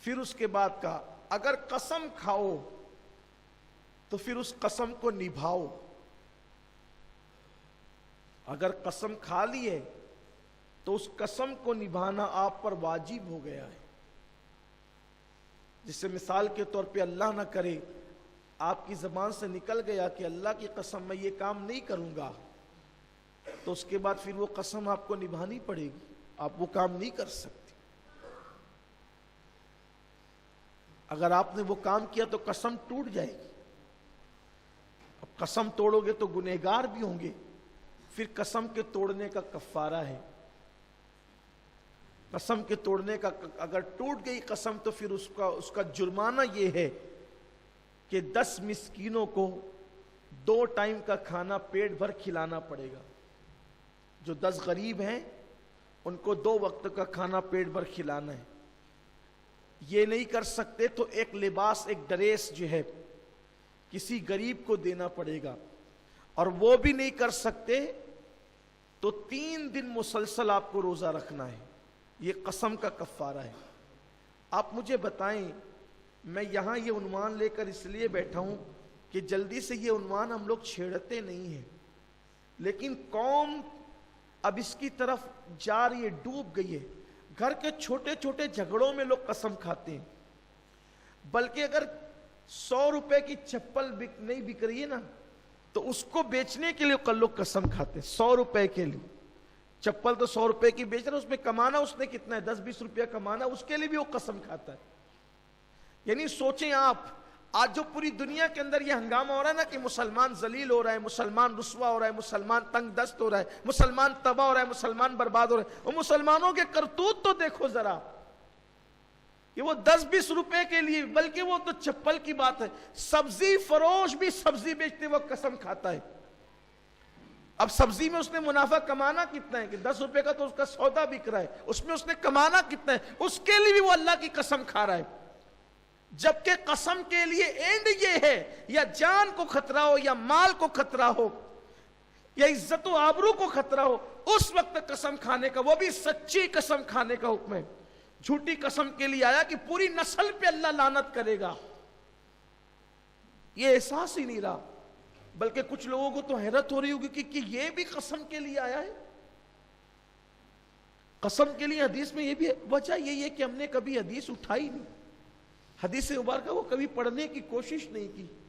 پھر اس کے بعد کہا اگر قسم کھاؤ تو پھر اس قسم کو نبھاؤ. اگر قسم کھا لیے تو اس قسم کو نبھانا آپ پر واجب ہو گیا ہے. جسے مثال کے طور پہ اللہ نہ کرے آپ کی زبان سے نکل گیا کہ اللہ کی قسم میں یہ کام نہیں کروں گا، تو اس کے بعد پھر وہ قسم آپ کو نبھانی پڑے گی، آپ وہ کام نہیں کر سکتے. اگر آپ نے وہ کام کیا تو قسم ٹوٹ جائے گی. اب قسم توڑو گے تو گنہگار بھی ہوں گے، پھر قسم کے توڑنے کا کفارہ ہے. قسم کے توڑنے کا اگر ٹوٹ گئی قسم تو پھر اس کا جرمانہ یہ ہے کہ 10 مسکینوں کو 2 ٹائم کا کھانا پیٹ بھر کھلانا پڑے گا. جو 10 غریب ہیں ان کو 2 وقت کا کھانا پیٹ بھر کھلانا ہے. یہ نہیں کر سکتے تو ایک لباس، ایک ڈریس جو ہے کسی غریب کو دینا پڑے گا. اور وہ بھی نہیں کر سکتے تو 3 دن مسلسل آپ کو روزہ رکھنا ہے. یہ قسم کا کفارہ ہے. آپ مجھے بتائیں، میں یہاں یہ عنوان لے کر اس لیے بیٹھا ہوں کہ جلدی سے یہ عنوان ہم لوگ چھیڑتے نہیں ہیں، لیکن قوم اب اس کی طرف جا رہی ہے، ڈوب گئی ہے. گھر کے چھوٹے چھوٹے جھگڑوں میں لوگ قسم کھاتے ہیں. بلکہ اگر 100 روپے کی چپل نہیں بک رہی ہے نا تو اس کو بیچنے کے لیے لوگ قسم کھاتے ہیں. 100 روپے کے لیے چپل تو 100 روپے کی بیچ رہا ہے، اس میں کمانا اس نے کتنا ہے، 10-20 روپیہ کمانا، اس کے لیے بھی وہ قسم کھاتا ہے. یعنی سوچیں آپ، آج جو پوری دنیا کے اندر یہ ہنگامہ ہو رہا ہے نا کہ مسلمان ذلیل ہو رہا ہے، مسلمان رسوا ہو رہا ہے، مسلمان تنگ دست ہو رہا ہے، مسلمان تباہ ہو رہا ہے، مسلمان برباد ہو رہا ہے، وہ مسلمانوں کے کرتوت تو دیکھو ذرا کہ وہ 10-20 روپے کے لیے، بلکہ وہ تو چپل کی بات ہے، سبزی فروش بھی سبزی بیچتے وقت قسم کھاتا ہے. اب سبزی میں اس نے منافع کمانا کتنا ہے کہ 10 روپے کا تو اس کا سودا بک رہا ہے، اس میں اس نے کمانا کتنا ہے، اس کے لیے بھی وہ اللہ کی قسم کھا رہا ہے. جبکہ قسم کے لیے اینڈ یہ ہے، یا جان کو خطرہ ہو، یا مال کو خطرہ ہو، یا عزت و آبرو کو خطرہ ہو، اس وقت قسم کھانے کا، وہ بھی سچی قسم کھانے کا حکم ہے. جھوٹی قسم کے لیے آیا کہ پوری نسل پہ اللہ لعنت کرے گا، یہ احساس ہی نہیں رہا. بلکہ کچھ لوگوں کو تو حیرت ہو رہی ہوگی کہ یہ بھی قسم کے لیے آیا ہے. قسم کے لیے حدیث میں یہ بھی ہے. وجہ یہی ہے کہ ہم نے کبھی حدیث اٹھائی نہیں، حدیث مبارکہ وہ کبھی پڑھنے کی کوشش نہیں کی.